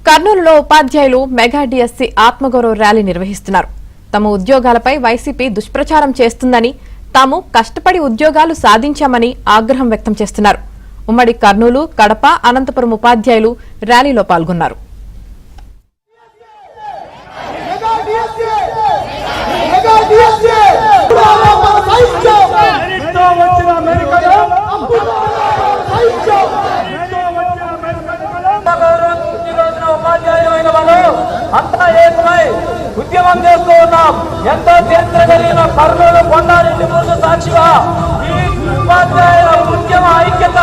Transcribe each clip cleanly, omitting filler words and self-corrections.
కర్నూలులో ఉపాధ్యాయులు mega DSC ఆత్మగౌరవ ర్యాలీ నిర్వహిస్తున్నారు. తమ ఉద్యోగాలపై వైసీపీ దుష్ప్రచారం చేస్తుందని, తాము కష్టపడి ఉద్యోగాలు సాధించామని ఆగ్రహం వ్యక్తం చేస్తున్నారు. ఉమ్మడి కర్నూలు, కడప, అనంతపురం ఉపాధ్యాయులు ర్యాలీలో పాల్గొన్నారు. అంతా ఏకమై ఉద్యమం చేస్తూ ఉన్నాం. ఎంతో చరిత్ర కలిగిన కర్నూలు కొండారెడ్డి ముందు సాక్షిగా ఈ ఉపాధ్యాయుల ఉద్యమ ఐక్యత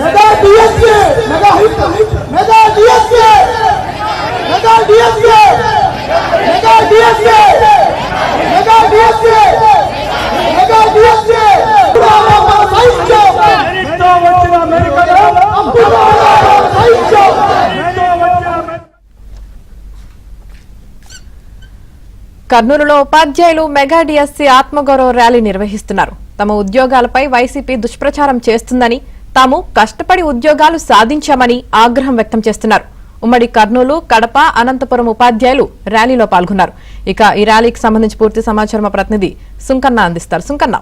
mega DSC mega hit mega DSC mega DSC mega DSC mega DSC mega DSC కర్నూలులో ఉపాధ్యాయులు మెగా డిఎస్సి ఆత్మగౌరవ ర్యాలీ నిర్వహిస్తున్నారు. తమ ఉద్యోగాలపై వైసీపీ దుష్ప్రచారం చేస్తుందని, తాము కష్టపడి ఉద్యోగాలు సాధించామని ఆగ్రహం వ్యక్తం చేస్తున్నారు. ఉమ్మడి కర్నూలు, కడప, అనంతపురం ఉపాధ్యాయులు ర్యాలీలో పాల్గొన్నారు. ఇక ఈ ర్యాలీకి సంబంధించి పూర్తి సమాచారం మా ప్రతినిధి సుంకన్న అందిస్తారు. సుంకన్న,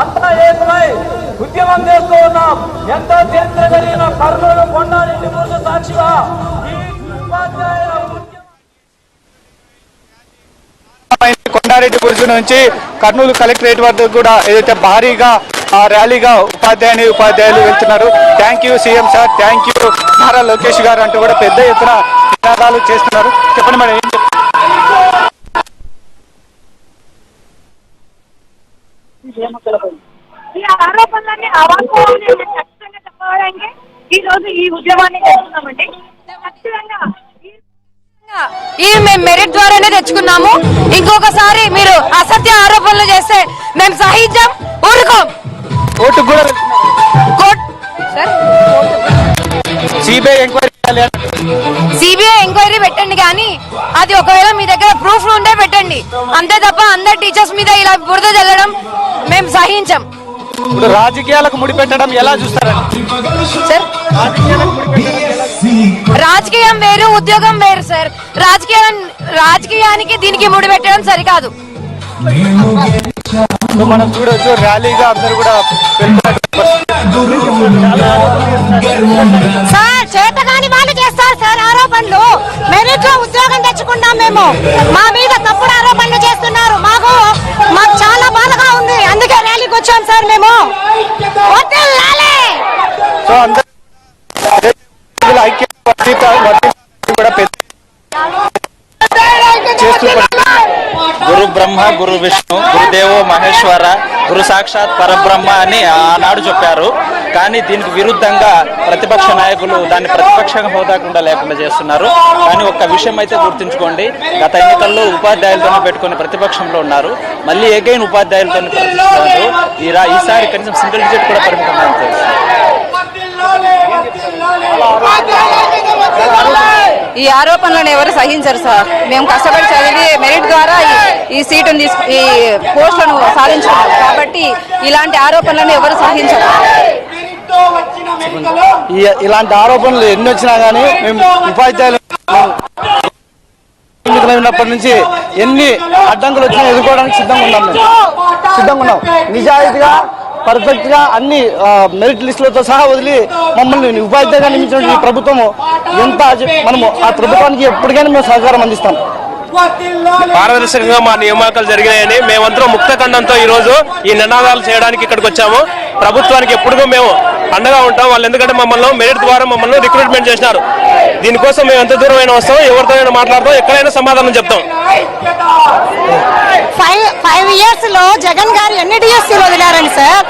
అంతా ఏకమై ఉద్యమం చేస్తూ ఉన్నాం. ఎంతో చరిత్ర కలిగిన కర్నూలు కొండారెడ్డి ముందు సాక్షిగా ఈ ఉపాధ్యాయుల కొండారెడ్డి బుర్జు నుంచి కర్నూలు కలెక్టరేట్ వద్ద కూడా ఏదైతే భారీగా ర్యాలీగా ఉపాధ్యాయులు వెళ్తున్నారు. Thank you CM sir, thank you Nara Lokesh గారు అంటూ కూడా పెద్ద ఎత్తున నినాదాలు చేస్తున్నారు. చెప్పండి మేడం, ఏం చెప్తారు? ఈ ఆరోపణలన్నీ అవాస్తవాన్ని ఖచ్చితంగా చెప్పడానికి ఈ రోజు ఈ ఉద్యమాన్ని చేస్తున్నామండి. ఖచ్చితంగా మేము మెరిట్ ద్వారానే తెచ్చుకున్నాము. ఇంకొకసారి మీరు అసత్య ఆరోపణలు చేస్తే మేము సహించాం, ఊరుకోం. సిబిఐ ఎంక్వైరీ పెట్టండి, కానీ అది ఒకవేళ మీ దగ్గర ప్రూఫ్ ఉంటే పెట్టండి. అంతే తప్ప అందరు టీచర్స్ మీద ఇలా బురద చల్లడం మేము సహించాం. రాజకీయాలకు ముడిపెట్టడం ఎలా చూస్తారండి సార్? రాజకీయం వేరు, ఉద్యోగం వేరు సార్. రాజకీయానికి దీనికి ముడిపెట్టడం సరికాదు. మనం చూడొచ్చు ర్యాలీగా అందరూ కూడా సార్ చేతగాని వాళ్ళు చేస్తారు సార్ ఆరోపణలు. మెరిట్ లో ఉద్యోగం తెచ్చుకున్నాం మేము, మా మీద తప్పుడు ఆరోపణలు చేస్తున్నారు. మాకు చాలా బాధగా ఉంది, అందుకే ర్యాలీకి వచ్చాం సార్ మేము. సో అందరూ గురు బ్రహ్మ, గురు విష్ణు, గురుదేవో మహేశ్వర, గురు సాక్షాత్ పరబ్రహ్మ అని ఆనాడు చెప్పారు. కానీ దీనికి విరుద్ధంగా ప్రతిపక్ష నాయకులు దాన్ని ప్రతిపక్ష హోదా కూడా లేకుండా చేస్తున్నారు. కానీ ఒక్క విషయం అయితే గుర్తుంచుకోండి, గత ఎన్నికల్లో ఉపాధ్యాయులతోనే పెట్టుకుని ప్రతిపక్షంలో ఉన్నారు, మళ్ళీ ఎగైన్ ఉపాధ్యాయులతోనే ప్రతిపక్షిస్తున్నారు. ఈసారి కనీసం సింగిల్ డిజిట్ కూడా పరిమితమని తెలుసు. ఈ ఆరోపణలను ఎవరు సహించరు సార్. మేము కష్టపడి చదివి మెరిట్ ద్వారా ఈ సీటును ఈ పోస్టులను సాధించాము కాబట్టి ఇలాంటి ఆరోపణలను ఎవరు సహించరు. ఇలాంటి ఆరోపణలు ఎన్ని వచ్చినా కానీ మేము ఉపాధ్యాయులు ఉన్నప్పటి నుంచి ఎన్ని అడ్డంకులు వచ్చినా ఎదుర్కోవడానికి సిద్ధంగా ఉన్నాం. నిజాయితీగా పర్ఫెక్ట్ గా అన్ని మెరిట్ లిస్టులతో సహా వదిలి మమ్మల్ని ఉపాధ్యాయులుగా నియమించిన ఈ ప్రభుత్వము ఎంత మనము ఆ ప్రభుత్వానికి ఎప్పటికైనా మేము సహకారం అందిస్తాం. పారదర్శకంగా మా నియామకాలు జరిగాయని మేమందరం ముక్త ఖండంతో ఈ రోజు ఈ నినాదాలు చేయడానికి ఇక్కడికి వచ్చాము. ప్రభుత్వానికి ఎప్పుడూ మేము అండగా ఉంటాం. వాళ్ళు ఎందుకంటే మమ్మల్ని మెరిట్ ద్వారా మమ్మల్ని రిక్రూట్మెంట్ చేసినారు. దీనికోసం మేము ఎంత దూరమైనా వస్తాం, ఎవరితోనైనా మాట్లాడతాం, ఎక్కడైనా సమాధానం చెప్తాం. 5 years లో జగన్ గారు ఎన్ని డిఎస్సీలు వదిలారండి సార్?